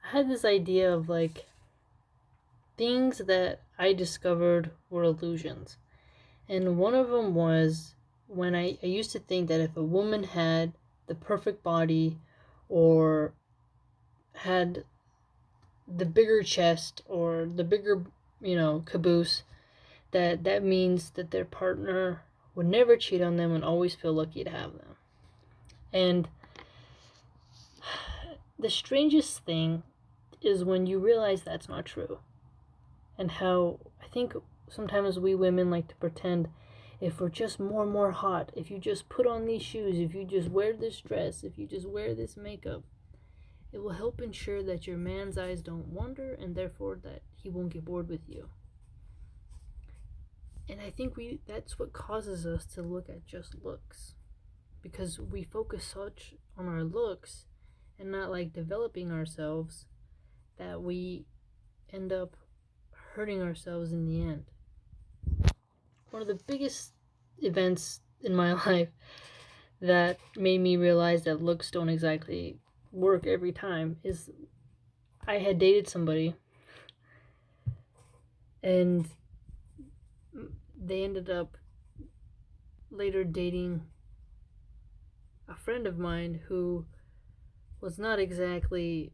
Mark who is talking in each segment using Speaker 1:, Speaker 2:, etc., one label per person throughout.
Speaker 1: I had this idea of like things that I discovered were illusions. And one of them was when I used to think that if a woman had the perfect body or had the bigger chest or the bigger, caboose, that means that their partner would never cheat on them and always feel lucky to have them. And the strangest thing is when you realize that's not true. And how I think sometimes we women like to pretend if we're just more and more hot, if you just put on these shoes, if you just wear this dress, if you just wear this makeup, it will help ensure that your man's eyes don't wander and therefore that he won't get bored with you. And I think that's what causes us to look at just looks. Because we focus such on our looks and not like developing ourselves that we end up hurting ourselves in the end. One of the biggest events in my life that made me realize that looks don't exactly work every time is I had dated somebody and they ended up later dating a friend of mine who was not exactly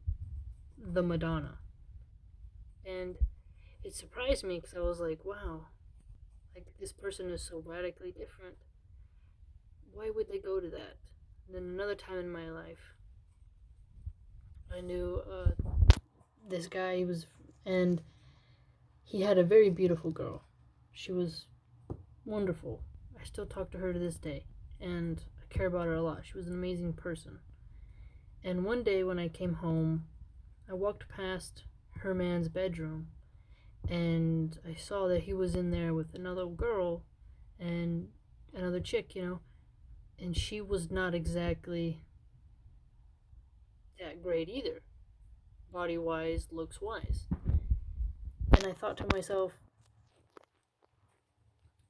Speaker 1: the Madonna. And it surprised me because I was like, wow, like this person is so radically different. Why would they go to that? And then another time in my life, I knew this guy. And he had a very beautiful girl. She was wonderful. I still talk to her to this day, and I care about her a lot. She was an amazing person. And one day when I came home, I walked past her man's bedroom, and I saw that he was in there with another girl and another chick, and she was not exactly that great either, body wise, looks wise. And I thought to myself,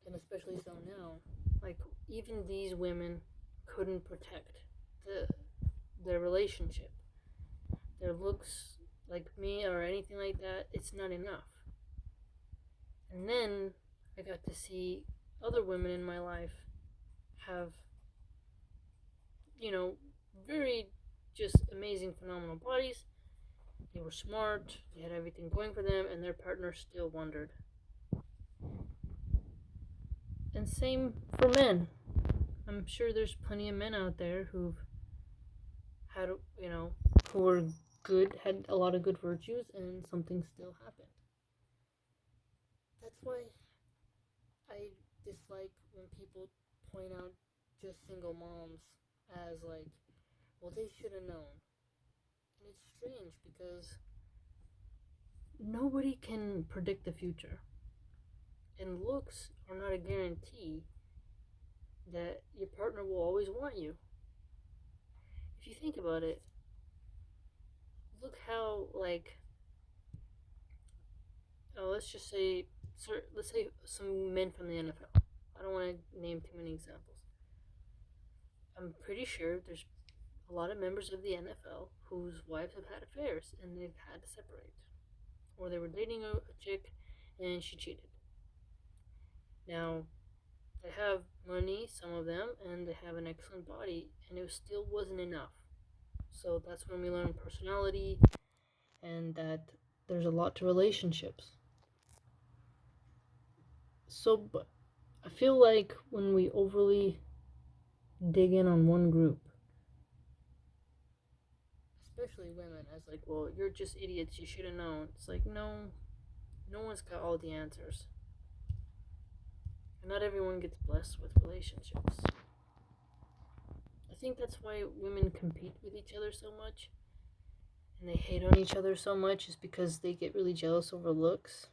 Speaker 1: and especially so now, like even these women couldn't protect the their relationship. Their looks like me or anything like that, it's not enough. And then I got to see other women in my life have, you know, very just amazing, phenomenal bodies. They were smart, they had everything going for them, and their partner still wondered. And same for men. I'm sure there's plenty of men out there who've had, who were good, had a lot of good virtues, and something still happened. That's why I dislike when people point out just single moms as like, well, they should have known. And it's strange because nobody can predict the future. And looks are not a guarantee that your partner will always want you. If you think about it, look how, like, let's just say, let's say some men from the NFL. I don't want to name too many examples. I'm pretty sure there's a lot of members of the NFL whose wives have had affairs and they've had to separate. Or they were dating a chick and she cheated. Now, they have money, some of them, and they have an excellent body, and it still wasn't enough. So that's when we learn personality and that there's a lot to relationships. So, but I feel like when we overly dig in on one group, especially women, as like, well, you're just idiots, you should have known. It's like, no, no one's got all the answers. And not everyone gets blessed with relationships. I think that's why women compete with each other so much and they hate on each other so much is because they get really jealous over looks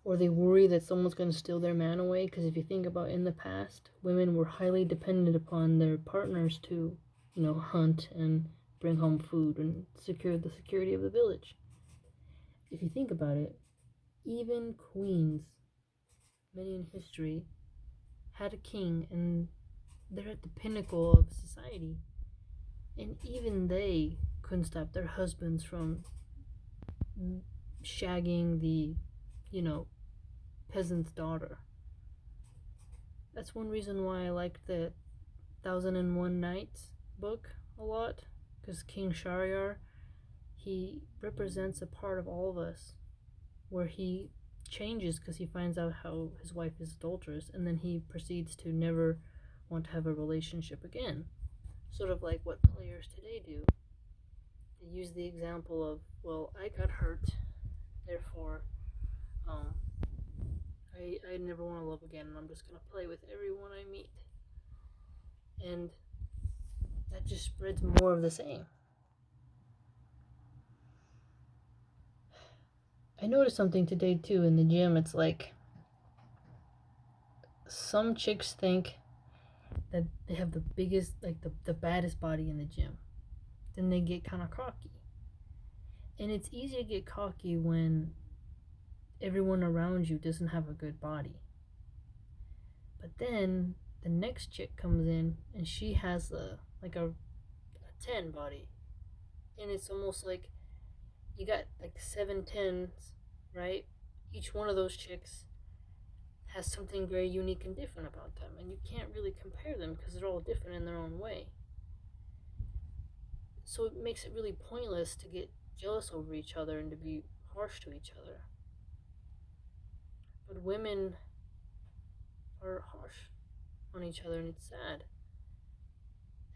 Speaker 1: or they worry that someone's going to steal their man away. Because if you think about in the past, women were highly dependent upon their partners to, hunt and bring home food and secure the security of the village. If you think about it, even queens, many in history, had a king and they're at the pinnacle of society. And even they couldn't stop their husbands from shagging the, you know, peasant's daughter. That's one reason why I liked the 1001 Nights book a lot, because King Shahryar, he represents a part of all of us where he changes because he finds out how his wife is adulterous, and then he proceeds to never want to have a relationship again. Sort of like what players today do. They use the example of, well, I got hurt, therefore, um, I never want to love again, and I'm just going to play with everyone I meet. And that just spreads more of the same. I noticed something today too in the gym. It's like some chicks think that they have the biggest, like the baddest body in the gym. Then they get kind of cocky. And it's easy to get cocky when everyone around you doesn't have a good body. But then the next chick comes in and she has a 10 body. And it's almost like you got like 7 10s, right? Each one of those chicks has something very unique and different about them, and you can't really compare them because they're all different in their own way. So it makes it really pointless to get jealous over each other and to be harsh to each other. But women are harsh on each other, and it's sad.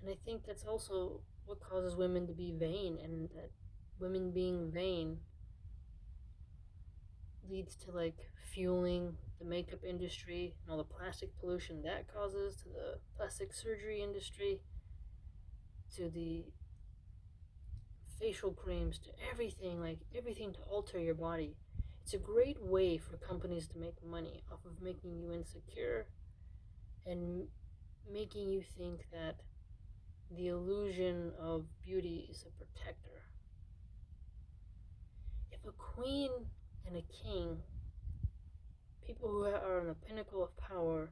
Speaker 1: And I think that's also what causes women to be vain, and that women being vain leads to like fueling the makeup industry and all the plastic pollution that causes, to the plastic surgery industry, to the facial creams, to everything, like everything to alter your body. It's a great way for companies to make money off of making you insecure and making you think that the illusion of beauty is a protector. If a queen and a king, people who are on the pinnacle of power,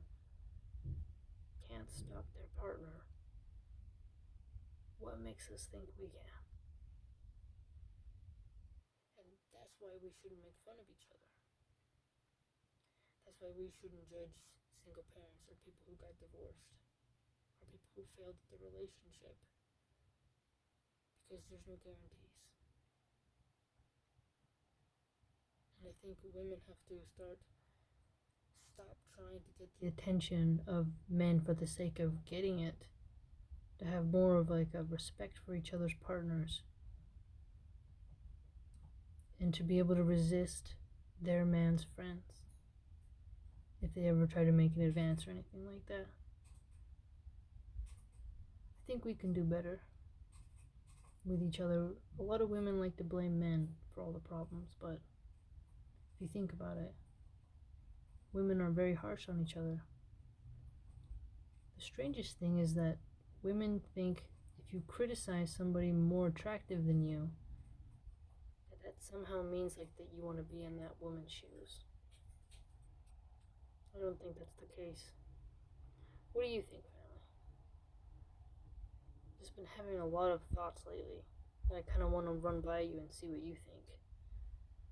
Speaker 1: can't stop their partner, what makes us think we can? And that's why we shouldn't make fun of each other. That's why we shouldn't judge single parents or people who got divorced or people who failed at the relationship, because there's no guarantees. And I think women have to stop trying to get the attention of men for the sake of getting it, to have more of like a respect for each other's partners, and to be able to resist their man's friends if they ever try to make an advance or anything like that. I think we can do better with each other. A lot of women like to blame men for all the problems, but if you think about it, women are very harsh on each other. The strangest thing is that women think if you criticize somebody more attractive than you, that somehow means like that you want to be in that woman's shoes. I don't think that's the case. What do you think, family? Just been having a lot of thoughts lately, and I kind of want to run by you and see what you think.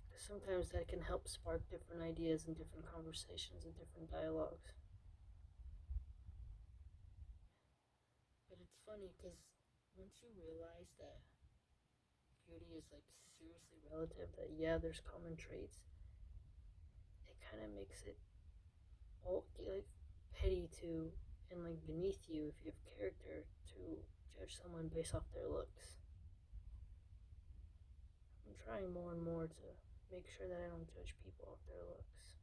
Speaker 1: Because sometimes that can help spark different ideas and different conversations and different dialogues. But it's funny because once you realize that beauty is like seriously relative, that yeah, there's common traits, it kind of makes it all like petty to and like beneath you, if you have character, to judge someone based off their looks. I'm trying more and more to make sure that I don't judge people off their looks.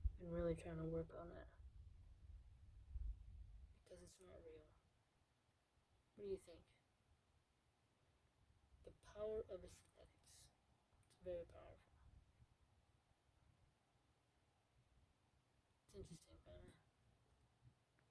Speaker 1: I've been really trying to work on that because it's not real. What do you think? The power of aesthetics. It's very powerful. It's interesting